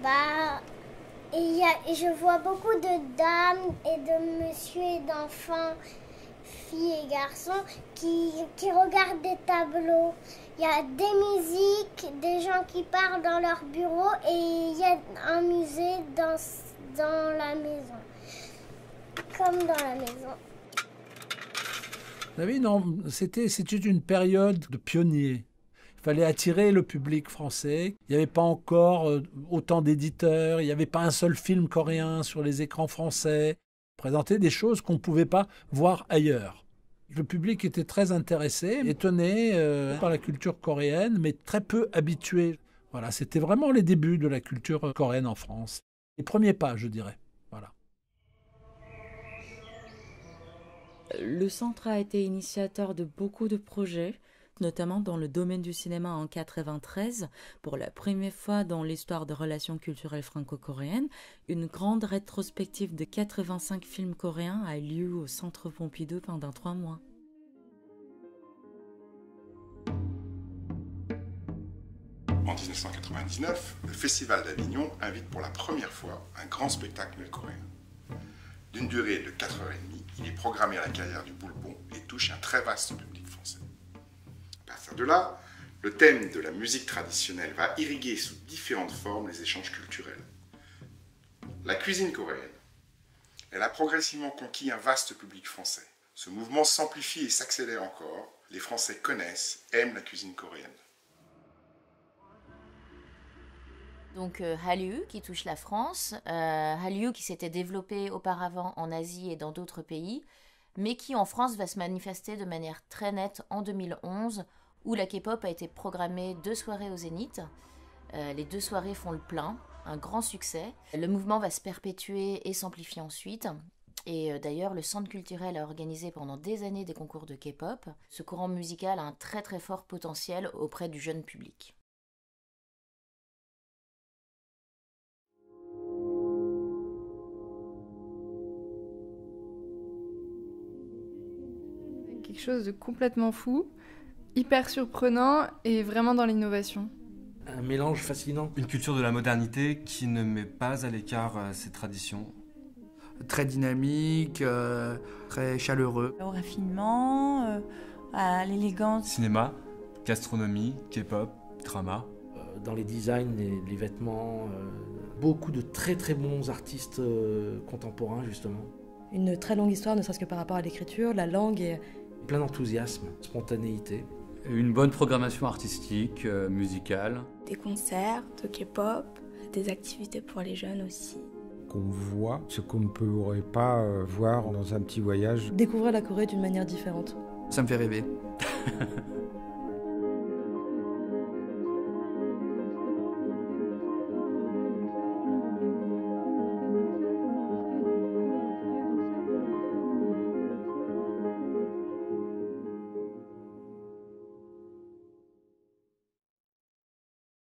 Bah, je vois beaucoup de dames et de monsieur et d'enfants, filles et garçons, qui regardent des tableaux. Il y a des musiques, des gens qui parlent dans leur bureau et il y a un musée dans la maison. Comme dans la maison. Vous savez, non, c'était une période de pionniers. Il fallait attirer le public français. Il n'y avait pas encore autant d'éditeurs. Il n'y avait pas un seul film coréen sur les écrans français. Présenter des choses qu'on ne pouvait pas voir ailleurs. Le public était très intéressé, étonné par la culture coréenne, mais très peu habitué. Voilà, c'était vraiment les débuts de la culture coréenne en France. Les premiers pas, je dirais. Voilà. Le centre a été initiateur de beaucoup de projets, notamment dans le domaine du cinéma en 1993, pour la première fois dans l'histoire des relations culturelles franco-coréennes. Une grande rétrospective de 85 films coréens a eu lieu au Centre Pompidou pendant 3 mois. En 1999, le Festival d'Avignon invite pour la première fois un grand spectacle coréen. D'une durée de 4h30, il est programmé à la carrière du Boulbon et touche un très vaste public français. À partir de là, le thème de la musique traditionnelle va irriguer sous différentes formes les échanges culturels. La cuisine coréenne, elle a progressivement conquis un vaste public français. Ce mouvement s'amplifie et s'accélère encore. Les Français connaissent, aiment la cuisine coréenne. Donc Hallyu qui touche la France, Hallyu qui s'était développé auparavant en Asie et dans d'autres pays, mais qui en France va se manifester de manière très nette en 2011, où la K-pop a été programmée 2 soirées au Zénith. Les 2 soirées font le plein, un grand succès. Le mouvement va se perpétuer et s'amplifier ensuite. Et d'ailleurs, le Centre culturel a organisé pendant des années des concours de K-pop. Ce courant musical a un très très fort potentiel auprès du jeune public. Quelque chose de complètement fou, hyper surprenant et vraiment dans l'innovation. Un mélange fascinant. Une culture de la modernité qui ne met pas à l'écart ses traditions. Très dynamique, très chaleureux. Au raffinement, à l'élégance. Cinéma, gastronomie, K-pop, drama. Dans les designs, les vêtements, beaucoup de très très bons artistes contemporains justement. Une très longue histoire, ne serait-ce que par rapport à l'écriture, la langue et... Plein d'enthousiasme, spontanéité. Une bonne programmation artistique, musicale. Des concerts de K-pop, des activités pour les jeunes aussi. Qu'on voit ce qu'on ne pourrait pas voir dans un petit voyage. Découvrir la Corée d'une manière différente. Ça me fait rêver.